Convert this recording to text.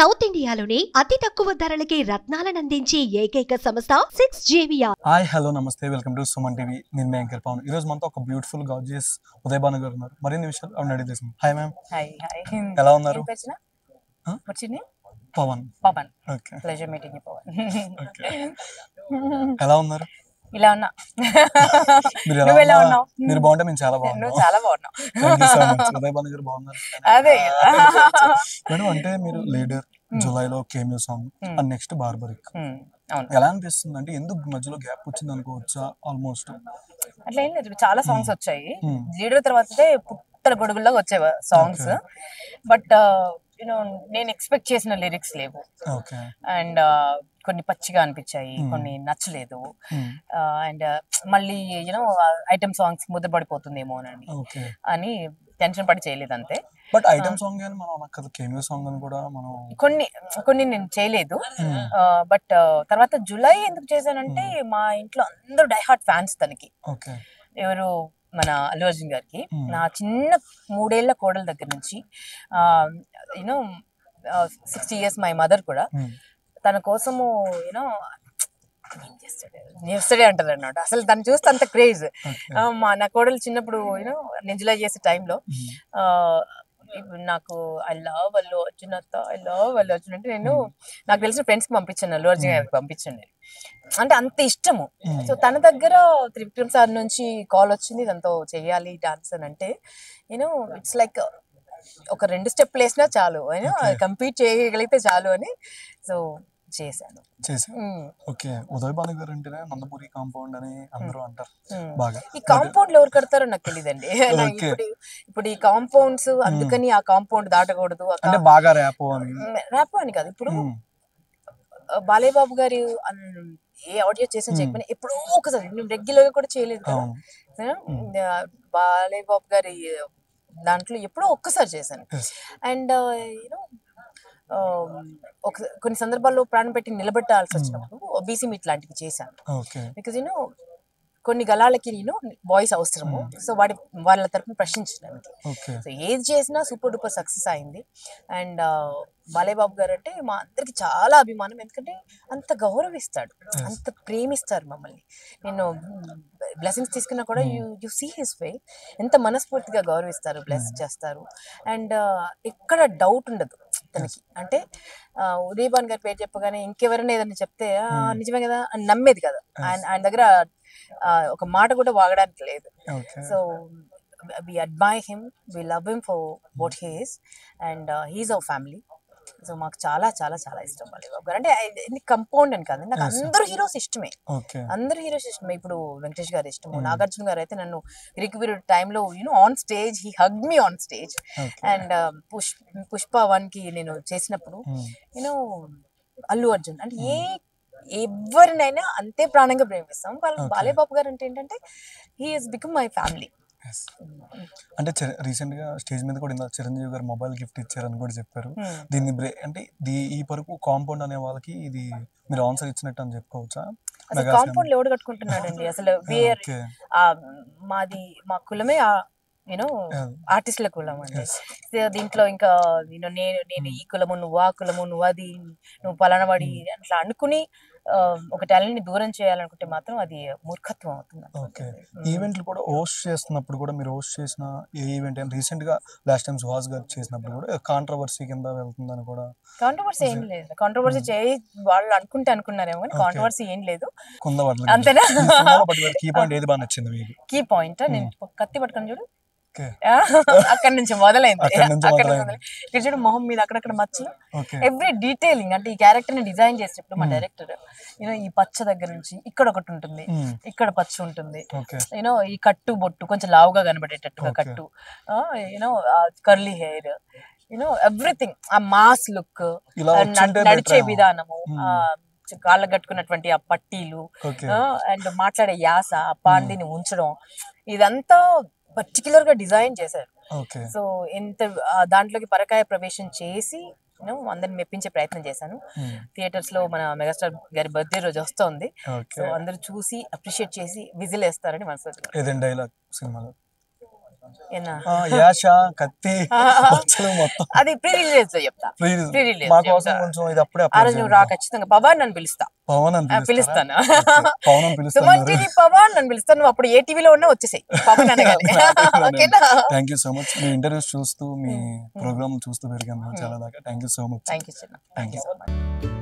South ఇండియాలోని అతి తక్కువ ధరలకి రత్నాలనందించే ఏకైక సంస్థ 6JVR. హాయ్ హలో నమస్తే వెల్కమ్ టు సుమన్ టీవీ. నేను మీ యాంకర్ పవన్. ఈ రోజు మనతో ఒక బ్యూటిఫుల్ గార్జియస్ ఉదయ్ భాను గారు ఉన్నారు. మరిన్ని విషయాలు ఆవిడ అడిగి తెలుసుకుందాం. Hi ma'am. Hi hi. ఎలా ఉన్నారు? Pavan. Pavan. Okay. Pleasure meeting you Pavan. Okay. ఎలా ఉన్నారు? ఇలా ఉన్నా. మీరు ఎలా ఉన్నావు? మీరు బాగుంటే నేను చాలా బాగున్నాను. నువ్వు చాలా బాగున్నావు. Thank you so much. Uday Bhanu గారు బాగున్నారు. అదే మేడం, అంటే మీరు లీడర్, జూలైలో cameo song and next barbaric. అవును. ఎలా అనిపిస్తుంది? అంటే ఎందుకు మధ్యలో గ్యాప్ వచ్చింది అనుకోవచ్చా? ఆల్మోస్ట్ అట్లా ఏం లేదు, చాలా సాంగ్స్ వచ్చాయి. లీడర్ తర్వాతే పుట్టల గొడుగుల్లో వచ్చాయి సాంగ్స్. బట్ యూనో నేను ఎక్స్పెక్ట్ చేసిన లిరిక్స్ లేవు. అండ్ కొన్ని పచ్చిగా అనిపించాయి, కొన్ని నచ్చలేదు. అండ్ మళ్ళీ యూనో ఐటమ్ సాంగ్స్ ముద్రపడిపోతుందేమో అని టెన్షన్ పడి చేయలేదు అంతే. బట్ ఐటమ్ సాంగ్ అని మనం అనక్కదు, కేమియో సాంగ్ అని కూడా మనం కొన్ని నేను చేయలేదు. బట్ తర్వాత జూలై ఎందుకు చేశానంటే మా ఇంట్లో అందరూ డై హార్ట్ ఫ్యాన్స్ తనకి. ఎవరు మన అల్లు అర్జున్ గారికి. నా చిన్న 3 ఏళ్ల కోడల దగ్గర నుంచి యూనో 60 years మై మదర్ కూడా తన కోసము యూనో చేస్తాడే అంటారు అన్నమాట. అసలు తను చూస్తే అంత క్రేజ్. నా కోడలు చిన్నప్పుడు యూనో నేను జూలై చేసే టైంలో నాకు ఐ లవ్ అల్లు అర్జున్ అత్త, ఐ లవ్ అల్లు అర్జున్ అంటే నేను నాకు తెలిసిన ఫ్రెండ్స్ కి పంపించాను, అల్లు అర్జున్ గారికి పంపించండి అంటే అంత ఇష్టము. సో తన దగ్గర త్రివిక్రమ్ సార్ నుంచి కాల్ వచ్చింది, తనతో చెయ్యాలి డాన్స్ అని అంటే నేను ఇట్స్ లైక్ ఒక 2 స్టెప్లు వేసినా చాలు, కంప్లీట్ చేయగలిగితే చాలు అని సో చేశాను. ఓకే. ఉదయ్ భాను గారు అంటేనే నందమూరి కాంపౌండ్ అని అందరూ అంటారు బాగా. ఈ కాంపౌండ్ ఎవరు కడతారో నాకు తెలియదండి. ఇప్పుడు ఈ కాంపౌండ్స్ అందుకని ఆ కాంపౌండ్ దాటకూడదు అంటే బాగా ర్యాపో అని కాదు. ఇప్పుడు బాలయ్య బాబు గారు ఏ ఆడియో చేసిన చెప్పిన ఎప్పుడో ఒకసారి, నేను రెగ్యులర్ గా కూడా చేయలేదు కదా. బాలయ్య బాబు గారి దాంట్లో ఎప్పుడో ఒక్కసారి చేశాను. అండ్ యూనో కొన్ని సందర్భాల్లో ప్రాణం పెట్టి నిలబెట్టాల్సి వచ్చినప్పుడు బీసీ మీట్ లాంటివి చేశాను. బికాజ్ యూనో కొన్ని గళాలకి నేను వాయిస్ అవసరము. సో వాళ్ళ తరపున ప్రశ్నించడానికి. సో ఏది చేసినా సూపర్ డూపర్ సక్సెస్ అయింది. అండ్ బాలయ్య బాబు గారు అంటే మా అందరికి చాలా అభిమానం. ఎందుకంటే అంత గౌరవిస్తాడు, అంత ప్రేమిస్తారు మమ్మల్ని. నేను బ్లెస్సింగ్స్ తీసుకున్నా కూడా యు సీ హిస్ వే, ఎంత మనస్ఫూర్తిగా గౌరవిస్తారు, బ్లెస్ చేస్తారు. అండ్ ఎక్కడ డౌట్ ఉండదు తనకి. అంటే ఉదయ్ భాను గారి పేరు చెప్పగానే ఇంకెవరైనా ఏదైనా చెప్తే నిజమే కదా అని నమ్మేది కదా. ఆయన దగ్గర ఒక మాట కూడా వాగడానికి లేదు. So we admire him, we love him for what he is, and he's our family. So మాకు చాలా చాలా చాలా ఇష్టం బాలయ్య బాబు గారు అంటే. కంపౌండ్ అని కాదు, నాకు అందరూ హీరోస్ ఇష్టమే, అందరూ హీరోస్ ఇష్టమే. ఇప్పుడు వెంకటేష్ గారు ఇష్టము, నాగార్జున గారు అయితే నన్ను ఇరికివిరు టైంలో you know on stage he hug me on stage. And Pushpa 1 కి నేను చేసినప్పుడు యూనో అల్లు అర్జున్ అంటే ఎవరినైనా అంతే ప్రాణంగా ప్రేమిస్తాం. బాలయ్య బాబు గారు అంటే ఏంటంటే he has become my family. అంటే రీసెంట్ గా స్టేజ్ మీద కూడా చిరంజీవి గారు మొబైల్ గిఫ్ట్ ఇచ్చారని కూడా చెప్పారు. దీన్ని అంటే ఈ వరకు కాంపౌండ్ అనే వాళ్ళకి ఇది మీరు ఆన్సర్ ఇచ్చినట్టు అని చెప్పుకోవచ్చా? కాంపౌండ్ ఎవడు కట్టుకుంటున్నాడండి అసలు? మా కులమే యూనో ఆర్టిస్టుల కులం అండి. దీంట్లో ఇంకా నేను ఈ కులము, నువ్వు ఆ కులము, నువ్వు అది, నువ్వు పలానవాడి అట్లా అనుకుని ఒక టాలెంట్ ని దూరం చేయాలనుకుంటే మాత్రం అది మూర్ఖత్వం అవుతుంది. ఓకే. ఈవెంట్లు కూడా హోస్ట్ చేస్తున్నప్పుడు కూడా మీరు హోస్ట్ చేసిన ఏ ఈవెంట్ అయినా రీసెంట్ గా లాస్ట్ టైం సుహాస్ గారు చేసినప్పుడు కూడా కాంట్రవర్సీ కింద వెళ్తుందని కూడా. కాంట్రవర్సీ ఏం లేదు, కాంట్రవర్సీ వాళ్ళు అనుకున్నారేమో కానీ కాంట్రవర్సీ ఏం లేదు. అంతేనా? కీ పాయింట్ ఏది బాగా నచ్చింది మీకు? కీ పాయింట్ నేను కత్తి పట్టుకొని చూడు, అక్కడ నుంచి మొదలైంది. ఇక్కడ చూడు మొహం మీద అక్కడక్కడ మచ్చలు, ఎవ్రీ డీటెయిలింగ్. అంటే ఈ క్యారెక్టర్ ని డిజైన్ చేసేటప్పుడు మా డైరెక్టర్ యూనో ఈ పచ్చ దగ్గర నుంచి ఇక్కడ ఒకటి ఉంటుంది, ఇక్కడ పచ్చ ఉంటుంది, యూనో ఈ కట్టు బొట్టు కొంచెం లావుగా కనబడేటట్టుగా కట్టు, you know curly hair, you know everything, ఆ మాస్ లుక్, నడిచే విధానము, కాళ్ళ కట్టుకున్నటువంటి ఆ పట్టీలు, అండ్ మాట్లాడే యాస, ఆ పాండిని ఉంచడం, ఇదంతా పర్టికులర్ గా డిజైన్ చేశారు. సో ఎంత దాంట్లోకి పరకాయ ప్రవేశం చేసి అందరిని మెప్పించే ప్రయత్నం చేశాను. థియేటర్స్ లో మన మెగాస్టార్ గారి బర్త్డే రోజు వస్తుంది. సో అందరూ చూసి అప్రిషియేట్ చేసి విజిల్ వేస్తారని మనసు. యాష కత్తి మొత్తం అది ప్రీ రిలీజ్ లో చెప్తా. మా కోసం కొంచెం ఇది అప్పుడే ఆ రోజు నువ్వు రా ఖచ్చితంగా. పవన్ నన్ను పిలుస్తా. పిలుస్తాను. సుమంటిని పవన్ నన్ను పిలుస్తాను. నువ్వు అప్పుడు ఏ టీవీలో ఉన్నా వచ్చేసాయి పవన్ అనగానే. ఓకేనా? Thank you so much. Me interviews చూస్తూ మీ ప్రోగ్రామ్ చూస్తూ పెరిగాను చాలా దాకా. Thank you so much. Thank you so much.